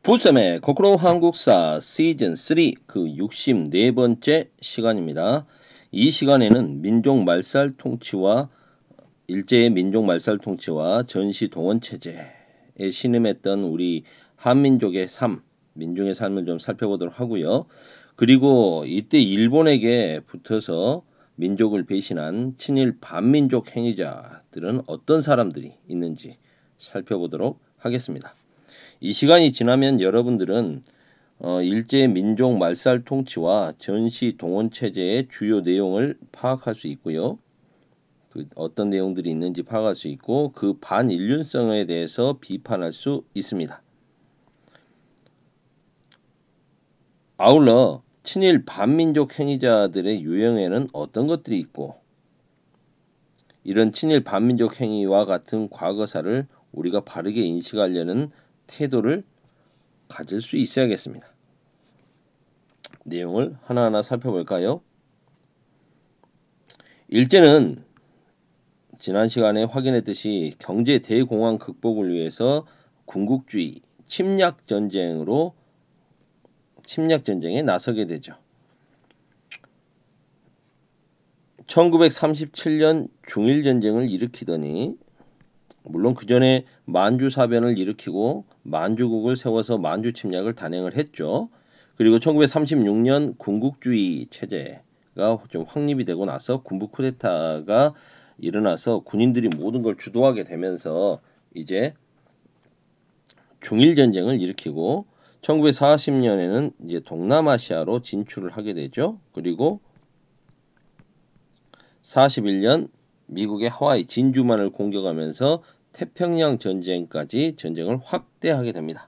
부쌤의 거꾸로 한국사 시즌 3 그 64번째 시간입니다. 이 시간에는 민족 말살 통치와 일제의 민족 말살 통치와 전시 동원 체제에 신음했던 우리 한민족의 삶, 민중의 삶을 좀 살펴보도록 하고요. 그리고 이때 일본에게 붙어서 민족을 배신한 친일 반민족 행위자들은 어떤 사람들이 있는지 살펴보도록 하겠습니다. 이 시간이 지나면 여러분들은 일제 민족 말살 통치와 전시 동원 체제의 주요 내용을 파악할 수 있고요. 어떤 내용들이 있는지 파악할 수 있고 그 반인륜성에 대해서 비판할 수 있습니다. 아울러 친일 반민족 행위자들의 유형에는 어떤 것들이 있고 이런 친일 반민족 행위와 같은 과거사를 우리가 바르게 인식하려는 태도를 가질 수 있어야겠습니다. 내용을 하나하나 살펴볼까요? 일제는 지난 시간에 확인했듯이 경제 대공황 극복을 위해서 군국주의 침략 전쟁에 나서게 되죠. 1937년 중일전쟁을 일으키더니 물론 그 전에 만주사변을 일으키고 만주국을 세워서 만주 침략을 단행을 했죠. 그리고 1936년 군국주의 체제가 좀 확립이 되고 나서 군부 쿠데타가 일어나서 군인들이 모든 걸 주도하게 되면서 이제 중일전쟁을 일으키고 1940년에는 이제 동남아시아로 진출을 하게 되죠. 그리고 41년 미국의 하와이 진주만을 공격하면서 태평양 전쟁까지 전쟁을 확대하게 됩니다.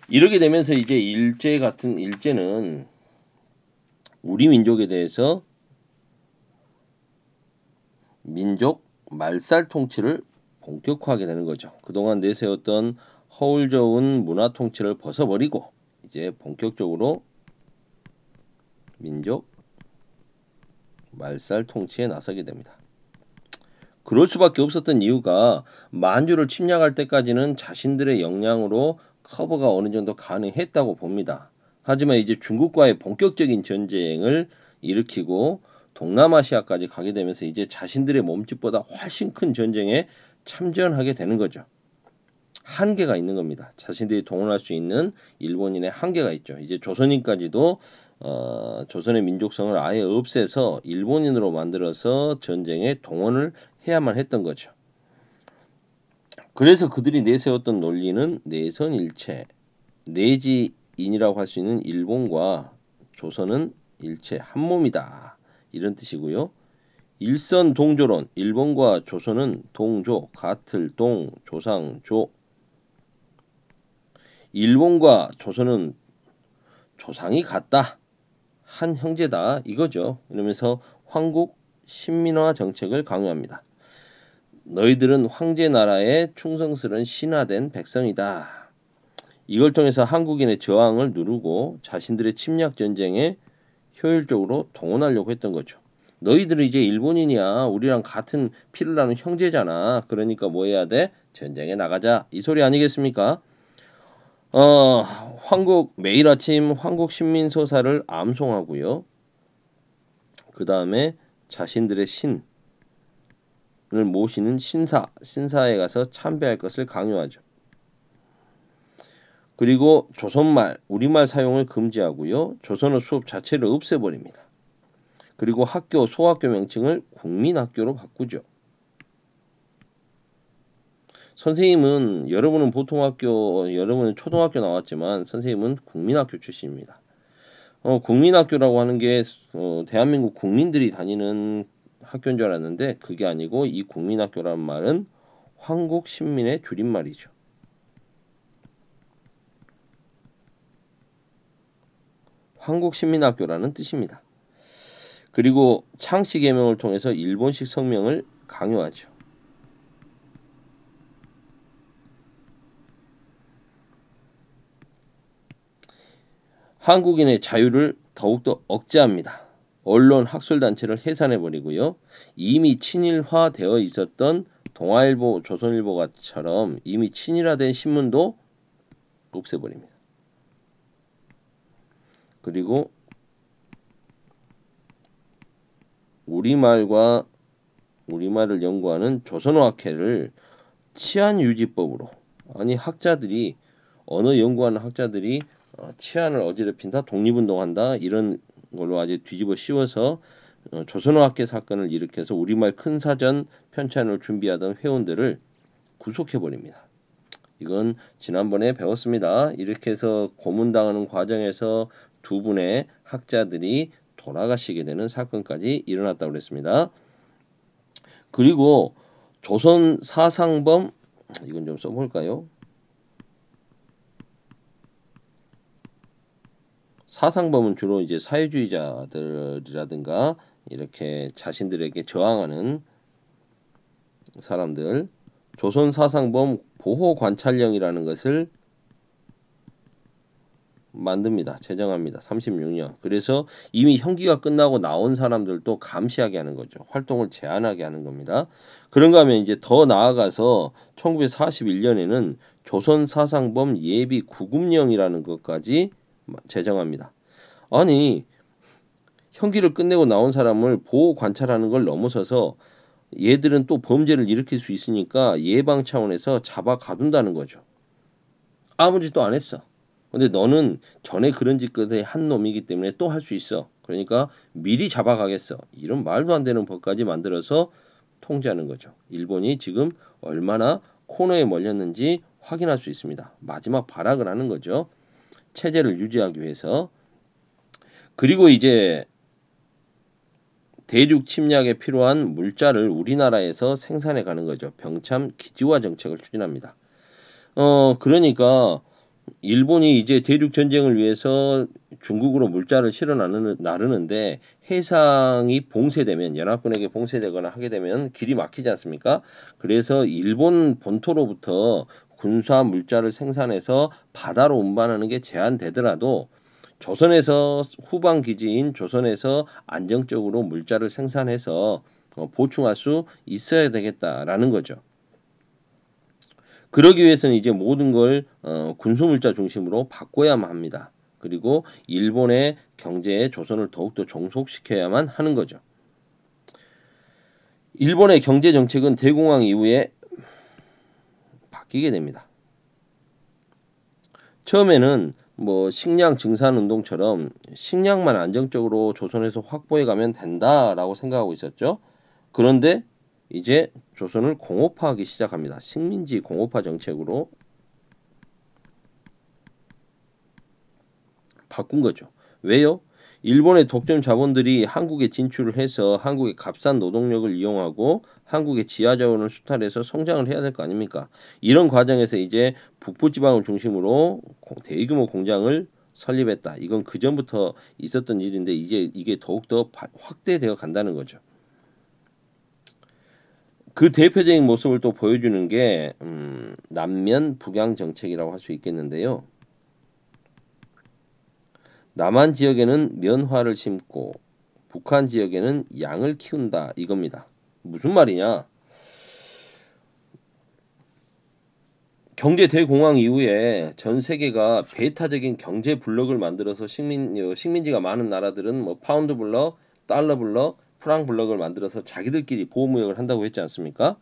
이렇게 되면서 이제 일제는 우리 민족에 대해서 민족 말살 통치를 본격화하게 되는 거죠. 그동안 내세웠던 허울 좋은 문화 통치를 벗어버리고 이제 본격적으로 민족 말살 통치에 나서게 됩니다. 그럴 수밖에 없었던 이유가 만주를 침략할 때까지는 자신들의 역량으로 커버가 어느 정도 가능했다고 봅니다. 하지만 이제 중국과의 본격적인 전쟁을 일으키고 동남아시아까지 가게 되면서 이제 자신들의 몸집보다 훨씬 큰 전쟁에 참전하게 되는 거죠. 한계가 있는 겁니다. 자신들이 동원할 수 있는 일본인의 한계가 있죠. 이제 조선인까지도 조선의 민족성을 아예 없애서 일본인으로 만들어서 전쟁에 동원을 해야만 했던 거죠. 그래서 그들이 내세웠던 논리는 내선일체, 내지인이라고 할 수 있는 일본과 조선은 일체 한 몸이다. 이런 뜻이고요. 일선동조론, 일본과 조선은 동조, 같을 동, 조상조. 일본과 조선은 조상이 같다. 한 형제다. 이거죠. 이러면서 황국 신민화 정책을 강요합니다. 너희들은 황제 나라에 충성스러운 신화된 백성이다. 이걸 통해서 한국인의 저항을 누르고 자신들의 침략 전쟁에 효율적으로 동원하려고 했던 거죠. 너희들은 이제 일본인이야. 우리랑 같은 피를 나눈 형제잖아. 그러니까 뭐 해야 돼? 전쟁에 나가자. 이 소리 아니겠습니까? 매일 아침 황국 신민소사를 암송하고요. 그 다음에 자신들의 신을 모시는 신사에 가서 참배할 것을 강요하죠. 그리고 조선말, 우리말 사용을 금지하고요. 조선어 수업 자체를 없애버립니다. 그리고 학교, 소학교 명칭을 국민학교로 바꾸죠. 선생님은 여러분은 여러분은 초등학교 나왔지만 선생님은 국민학교 출신입니다. 국민학교라고 하는 게 대한민국 국민들이 다니는 학교인 줄 알았는데 그게 아니고 이 국민학교라는 말은 황국 신민의 줄임말이죠. 황국신민학교라는 뜻입니다. 그리고 창씨 개명을 통해서 일본식 성명을 강요하죠. 한국인의 자유를 더욱더 억제합니다. 언론, 학술단체를 해산해버리고요. 이미 친일화되어 있었던 동아일보, 조선일보처럼 이미 친일화된 신문도 없애버립니다. 그리고 우리말을 연구하는 조선어학회를 치안유지법으로, 아니 학자들이, 언어 연구하는 학자들이 치안을 어지럽힌다, 독립운동한다, 이런 걸로 아주 뒤집어 씌워서 조선어학회 사건을 일으켜서 우리말 큰 사전 편찬을 준비하던 회원들을 구속해버립니다. 이건 지난번에 배웠습니다. 이렇게 해서 고문당하는 과정에서 두 분의 학자들이 돌아가시게 되는 사건까지 일어났다고 그랬습니다. 그리고 조선 사상범, 이건 좀 써볼까요? 사상범은 주로 이제 사회주의자들이라든가 이렇게 자신들에게 저항하는 사람들, 조선 사상범 보호관찰령이라는 것을 만듭니다. 제정합니다. 36년. 그래서 이미 형기가 끝나고 나온 사람들도 감시하게 하는 거죠. 활동을 제한하게 하는 겁니다. 그런가 하면 이제 더 나아가서 1941년에는 조선 사상범 예비 구금령이라는 것까지 제정합니다. 아니, 형기를 끝내고 나온 사람을 보호 관찰하는 걸 넘어서서 얘들은 또 범죄를 일으킬 수 있으니까 예방 차원에서 잡아 가둔다는 거죠. 아무 짓도 안 했어. 근데 너는 전에 그런 짓까지 한 놈이기 때문에 또 할 수 있어. 그러니까 미리 잡아가겠어. 이런 말도 안 되는 법까지 만들어서 통제하는 거죠. 일본이 지금 얼마나 코너에 몰렸는지 확인할 수 있습니다. 마지막 발악을 하는 거죠. 체제를 유지하기 위해서. 그리고 이제 대륙 침략에 필요한 물자를 우리나라에서 생산해 가는 거죠. 병참 기지화 정책을 추진합니다. 그러니까 일본이 이제 대륙 전쟁을 위해서 중국으로 물자를 실어 나르는데 해상이 봉쇄되면, 연합군에게 봉쇄되거나 하게 되면 길이 막히지 않습니까? 그래서 일본 본토로부터 군사 물자를 생산해서 바다로 운반하는 게 제한되더라도 조선에서 후방 기지인 조선에서 안정적으로 물자를 생산해서 보충할 수 있어야 되겠다라는 거죠. 그러기 위해서는 이제 모든 걸 군수물자 중심으로 바꿔야만 합니다. 그리고 일본의 경제에 조선을 더욱더 종속시켜야만 하는 거죠. 일본의 경제 정책은 대공황 이후에 바뀌게 됩니다. 처음에는 뭐 식량 증산 운동처럼 식량만 안정적으로 조선에서 확보해 가면 된다라고 생각하고 있었죠. 그런데 이제 조선을 공업화하기 시작합니다. 식민지 공업화 정책으로 바꾼 거죠. 왜요? 일본의 독점 자본들이 한국에 진출을 해서 한국의 값싼 노동력을 이용하고 한국의 지하 자원을 수탈해서 성장을 해야 될 거 아닙니까? 이런 과정에서 이제 북부 지방을 중심으로 대규모 공장을 설립했다. 이건 그 전부터 있었던 일인데 이제 이게 더욱더 확대되어 간다는 거죠. 그 대표적인 모습을 또 보여주는 게 남면 북양 정책이라고 할 수 있겠는데요. 남한 지역에는 면화를 심고 북한 지역에는 양을 키운다, 이겁니다. 무슨 말이냐? 경제 대공황 이후에 전 세계가 배타적인 경제 블록을 만들어서 식민지가 많은 나라들은 뭐 파운드 블록, 달러 블록, 프랑 블록을 만들어서 자기들끼리 보호무역을 한다고 했지 않습니까?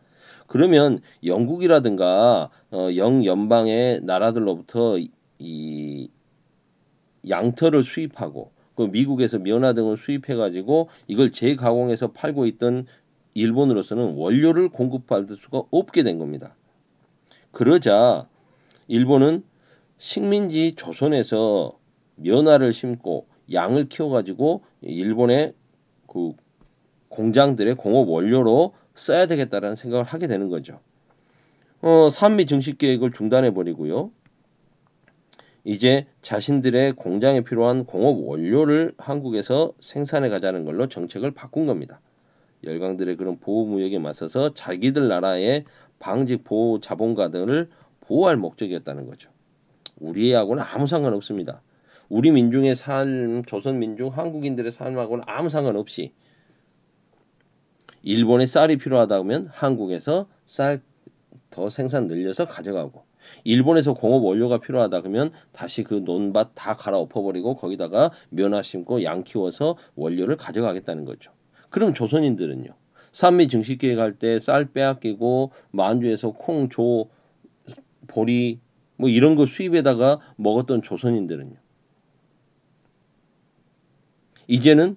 그러면 영국이라든가 영연방의 나라들로부터 이 양털을 수입하고 그 미국에서 면화 등을 수입해 가지고 이걸 재가공해서 팔고 있던 일본으로서는 원료를 공급받을 수가 없게 된 겁니다. 그러자 일본은 식민지 조선에서 면화를 심고 양을 키워 가지고 일본의 그 공장들의 공업 원료로 써야 되겠다라는 생각을 하게 되는 거죠. 산미 증식 계획을 중단해 버리고요. 이제 자신들의 공장에 필요한 공업 원료를 한국에서 생산해 가자는 걸로 정책을 바꾼 겁니다. 열강들의 그런 보호무역에 맞서서 자기들 나라의 방직 보호 자본가들을 보호할 목적이었다는 거죠. 우리하고는 아무 상관없습니다. 우리 민중의 삶, 조선 민중, 한국인들의 삶하고는 아무 상관없이 일본에 쌀이 필요하다면 한국에서 쌀 더 생산 늘려서 가져가고 일본에서 공업 원료가 필요하다 그러면 다시 그 논밭 다 갈아엎어버리고 거기다가 면화 심고 양 키워서 원료를 가져가겠다는 거죠. 그럼 조선인들은요. 산미 증식기획 할 때 쌀 빼앗기고 만주에서 콩, 조, 보리 뭐 이런 거 수입에다가 먹었던 조선인들은요. 이제는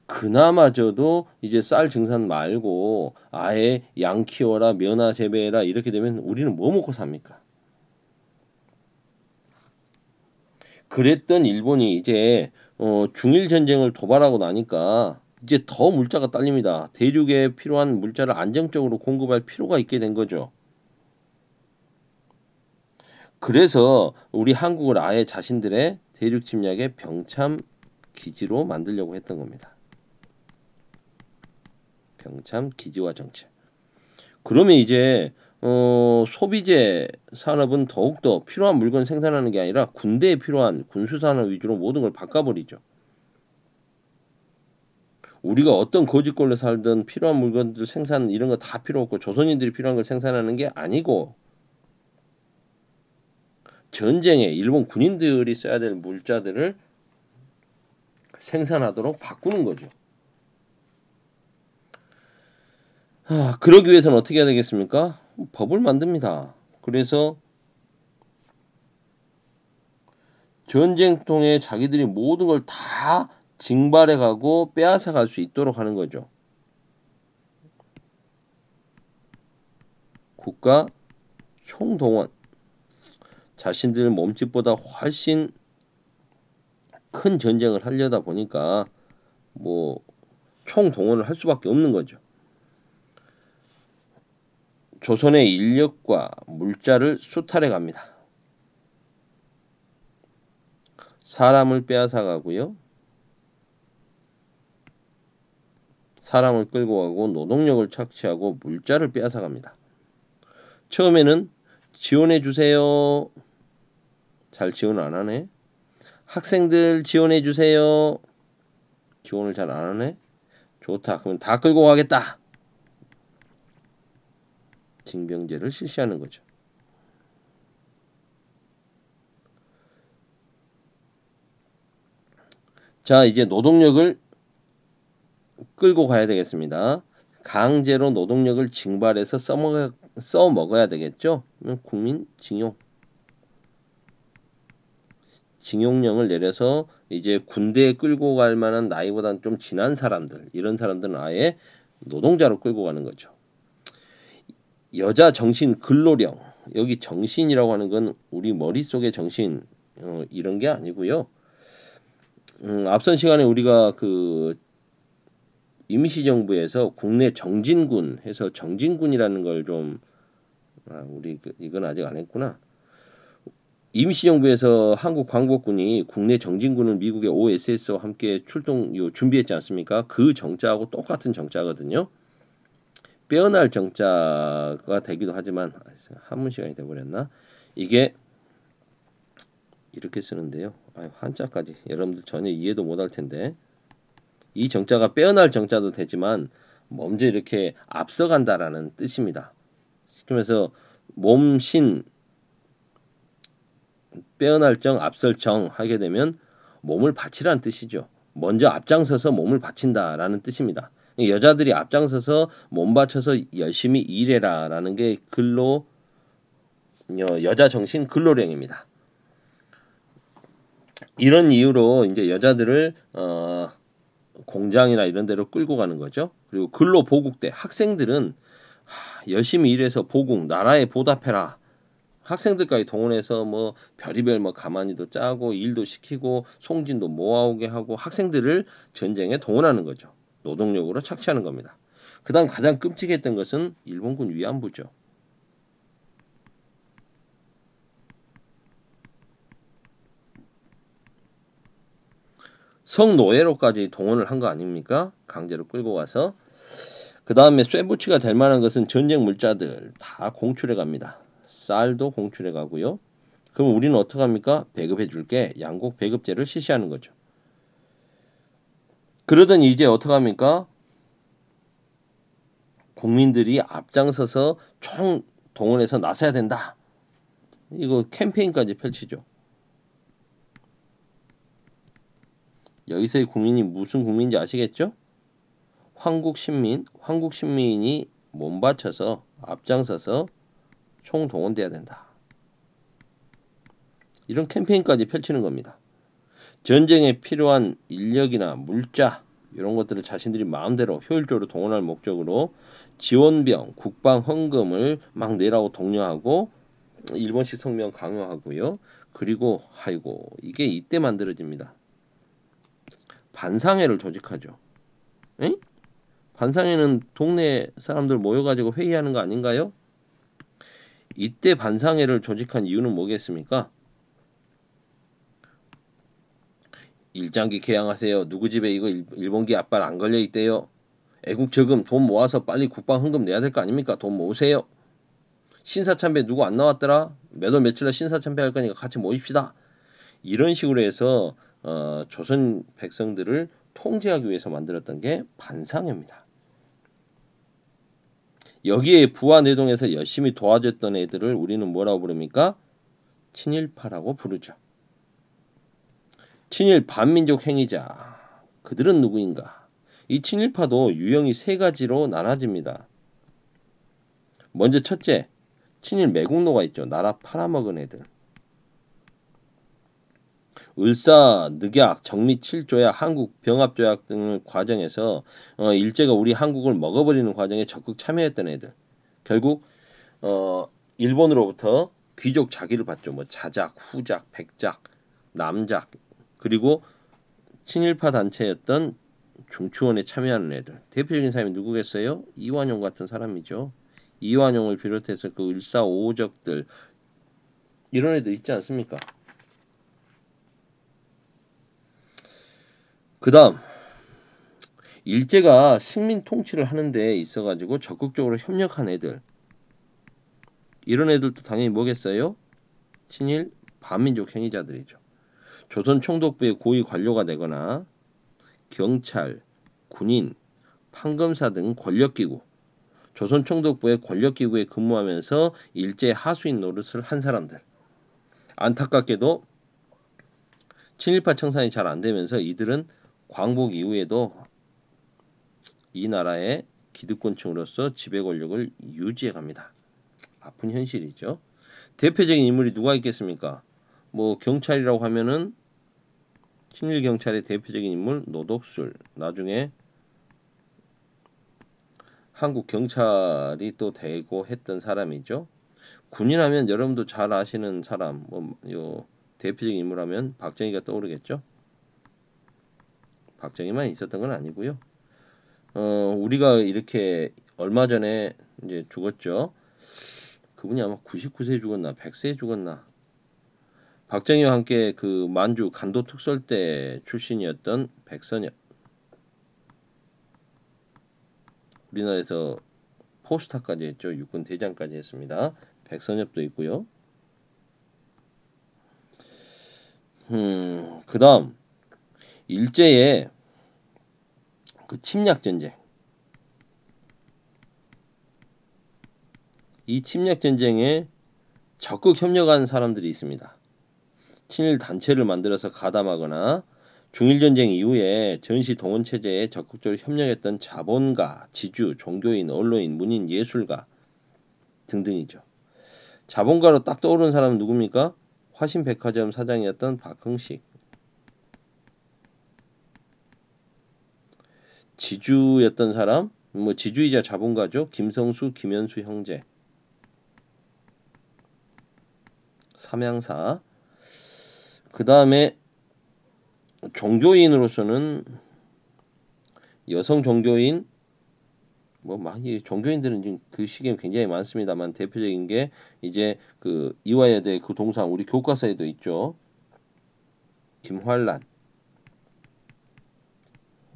그나마저도 이제 쌀 증산 말고 아예 양 키워라 면화 재배해라 이렇게 되면 우리는 뭐 먹고 삽니까? 그랬던 일본이 이제 중일 전쟁을 도발하고 나니까 이제 더 물자가 딸립니다. 대륙에 필요한 물자를 안정적으로 공급할 필요가 있게 된 거죠. 그래서 우리 한국을 아예 자신들의 대륙 침략의 병참 기지로 만들려고 했던 겁니다. 병참 기지화 정책. 그러면 이제 소비재 산업은 더욱더 필요한 물건 생산하는 게 아니라 군대에 필요한 군수산업 위주로 모든 걸 바꿔버리죠. 우리가 어떤 고집골로 살던 필요한 물건들 생산 이런 거 다 필요 없고 조선인들이 필요한 걸 생산하는 게 아니고 전쟁에 일본 군인들이 써야 될 물자들을 생산하도록 바꾸는 거죠. 그러기 위해서는 어떻게 해야 되겠습니까? 법을 만듭니다. 그래서 전쟁통에 자기들이 모든 걸 다 징발해 가고 빼앗아 갈 수 있도록 하는 거죠. 국가 총동원. 자신들 몸집보다 훨씬 큰 전쟁을 하려다 보니까 뭐 총동원을 할 수밖에 없는 거죠. 조선의 인력과 물자를 수탈해 갑니다. 사람을 빼앗아 가고요. 사람을 끌고 가고 노동력을 착취하고 물자를 빼앗아 갑니다. 처음에는 지원해 주세요. 잘 지원 안 하네. 학생들 지원해 주세요. 지원을 잘 안 하네. 좋다. 그러면 다 끌고 가겠다. 징병제를 실시하는 거죠. 자, 이제 노동력을 끌고 가야 되겠습니다. 강제로 노동력을 징발해서 써먹어야 되겠죠. 국민 징용령을 내려서 이제 군대에 끌고 갈 만한 나이보다는 좀 지난 사람들, 이런 사람들은 아예 노동자로 끌고 가는 거죠. 여자 정신 근로령. 여기 정신이라고 하는 건 우리 머릿속의 정신 이런 게 아니고요. 앞선 시간에 우리가 그 임시정부에서 국내 정진군 해서 정진군이라는 걸 좀 우리 이건 아직 안 했구나. 임시정부에서 한국 광복군이 국내 정진군을 미국의 OSS와 함께 출동 준비했지 않습니까? 그 정자하고 똑같은 정자거든요. 빼어날 정자가 되기도 하지만 한문 시간이 돼버렸나? 이게 이렇게 쓰는데요. 한자까지 여러분들 전혀 이해도 못할 텐데 이 정자가 빼어날 정자도 되지만 먼저 이렇게 앞서간다라는 뜻입니다. 그러면서 몸신 빼어날 정 앞설 정 하게 되면 몸을 바치라는 뜻이죠. 먼저 앞장서서 몸을 바친다라는 뜻입니다. 여자들이 앞장서서 몸 바쳐서 열심히 일해라라는 게 근로 여자 정신 근로령입니다. 이런 이유로 이제 여자들을 공장이나 이런 데로 끌고 가는 거죠. 그리고 근로 보국대 학생들은 열심히 일해서 보국 나라에 보답해라. 학생들까지 동원해서 뭐 별의별 뭐 가만히도 짜고 일도 시키고 송진도 모아오게 하고 학생들을 전쟁에 동원하는 거죠. 노동력으로 착취하는 겁니다. 그다음 가장 끔찍했던 것은 일본군 위안부죠. 성노예로까지 동원을 한 거 아닙니까? 강제로 끌고 가서. 그 다음에 쇠붙이가 될 만한 것은 전쟁 물자들 다 공출해 갑니다. 쌀도 공출해 가고요. 그럼 우리는 어떻게 합니까? 배급해 줄게. 양곡 배급제를 실시하는 거죠. 그러더니 이제 어떻게 합니까? 국민들이 앞장서서 총 동원해서 나서야 된다. 이거 캠페인까지 펼치죠. 여기서의 국민이 무슨 국민인지 아시겠죠? 황국 신민이 몸바쳐서 앞장서서 총동원돼야 된다. 이런 캠페인까지 펼치는 겁니다. 전쟁에 필요한 인력이나 물자 이런 것들을 자신들이 마음대로 효율적으로 동원할 목적으로 지원병, 국방 헌금을 막 내라고 독려하고 일본식 성명 강요하고요. 그리고 아이고 이게 이때 만들어집니다. 반상회를 조직하죠. 에? 반상회는 동네 사람들 모여가지고 회의하는 거 아닌가요? 이때 반상회를 조직한 이유는 뭐겠습니까? 일장기 개항하세요. 누구 집에 이거 일본기 앞발 안 걸려 있대요. 애국 저금 돈 모아서 빨리 국방 헌금 내야 될 거 아닙니까? 돈 모으세요. 신사참배 누구 안 나왔더라? 몇 월 며칠 날 신사참배 할 거니까 같이 모입시다. 이런 식으로 해서 조선 백성들을 통제하기 위해서 만들었던 게 반상회입니다. 여기에 부하내동에서 열심히 도와줬던 애들을 우리는 뭐라고 부릅니까? 친일파라고 부르죠. 친일 반민족 행위자. 그들은 누구인가? 이 친일파도 유형이 세 가지로 나눠집니다. 먼저 첫째, 친일 매국노가 있죠. 나라 팔아먹은 애들. 을사, 늑약, 정미칠조약, 한국병합조약 등을 과정에서 일제가 우리 한국을 먹어버리는 과정에 적극 참여했던 애들. 결국 일본으로부터 귀족 자기를 받죠. 뭐 자작, 후작, 백작, 남작 그리고 친일파 단체였던 중추원에 참여하는 애들. 대표적인 사람이 누구겠어요? 이완용 같은 사람이죠. 이완용을 비롯해서 그 을사오적들 이런 애들 있지 않습니까? 그 다음 일제가 식민 통치를 하는 데 있어가지고 적극적으로 협력한 애들 이런 애들도 당연히 뭐겠어요? 친일 반민족 행위자들이죠. 조선 총독부의 고위 관료가 되거나 경찰, 군인, 판검사 등 권력기구 조선 총독부의 권력기구에 근무하면서 일제 하수인 노릇을 한 사람들. 안타깝게도 친일파 청산이 잘 안되면서 이들은 광복 이후에도 이 나라의 기득권층으로서 지배 권력을 유지해 갑니다. 아픈 현실이죠. 대표적인 인물이 누가 있겠습니까? 뭐 경찰이라고 하면은 친일 경찰의 대표적인 인물 노덕술. 나중에 한국 경찰이 또 되고 했던 사람이죠. 군인하면 여러분도 잘 아시는 사람, 요 대표적인 인물하면 박정희가 떠오르겠죠. 박정희만 있었던 건 아니고요. 우리가 이렇게 얼마 전에 이제 죽었죠. 그분이 아마 99세에 죽었나 100세에 죽었나. 박정희와 함께 그 만주 간도 특설대 출신이었던 백선엽. 우리나라에서 포스타까지 했죠. 육군 대장까지 했습니다. 백선엽도 있고요. 그 다음 일제의 그 침략 전쟁. 이 침략 전쟁에 적극 협력한 사람들이 있습니다. 친일 단체를 만들어서 가담하거나 중일전쟁 이후에 전시 동원 체제에 적극적으로 협력했던 자본가, 지주, 종교인, 언론인, 문인, 예술가 등등이죠. 자본가로 딱 떠오르는 사람은 누굽니까? 화신백화점 사장이었던 박흥식. 지주였던 사람, 뭐 지주이자 자본가죠. 김성수, 김현수 형제. 삼양사. 그 다음에 종교인으로서는 여성 종교인 뭐 많이 종교인들은 지금 그 시기에 굉장히 많습니다만 대표적인 게 이제 그 이화여대 그 동상 우리 교과서에도 있죠. 김환란.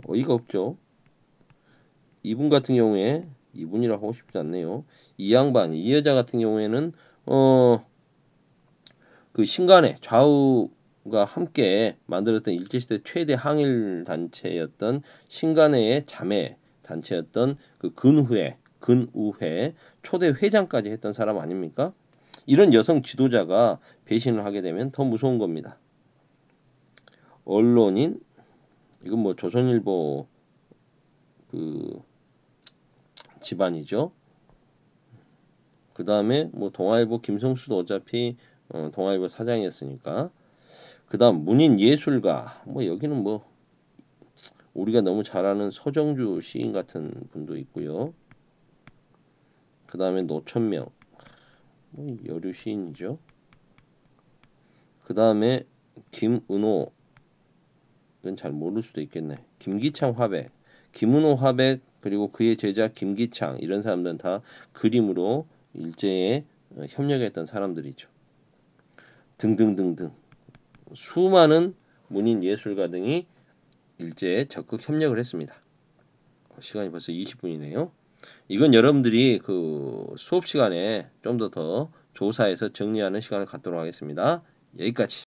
어이가 없죠. 이분 같은 경우에 이분이라고 하고 싶지 않네요. 이 양반 이 여자 같은 경우에는 그 신간에 좌우가 함께 만들었던 일제시대 최대 항일 단체였던 신간회의 자매 단체였던 그 근우회 초대 회장까지 했던 사람 아닙니까? 이런 여성 지도자가 배신을 하게 되면 더 무서운 겁니다. 언론인 이건 뭐 조선일보 그 집안이죠. 그 다음에 뭐 동아일보 김성수도 어차피 동아일보 사장이었으니까. 그 다음 문인 예술가 뭐 여기는 뭐 우리가 너무 잘 아는 서정주 시인 같은 분도 있고요. 그 다음에 노천명 뭐 여류 시인이죠. 그 다음에 김은호 이건 잘 모를 수도 있겠네. 김기창 화백 김은호 화백 그리고 그의 제자 김기창 이런 사람들은 다 그림으로 일제에 협력했던 사람들이죠. 등등등등 수많은 문인 예술가 등이 일제에 적극 협력을 했습니다. 시간이 벌써 20분이네요. 이건 여러분들이 그 수업 시간에 좀 더 조사해서 정리하는 시간을 갖도록 하겠습니다. 여기까지.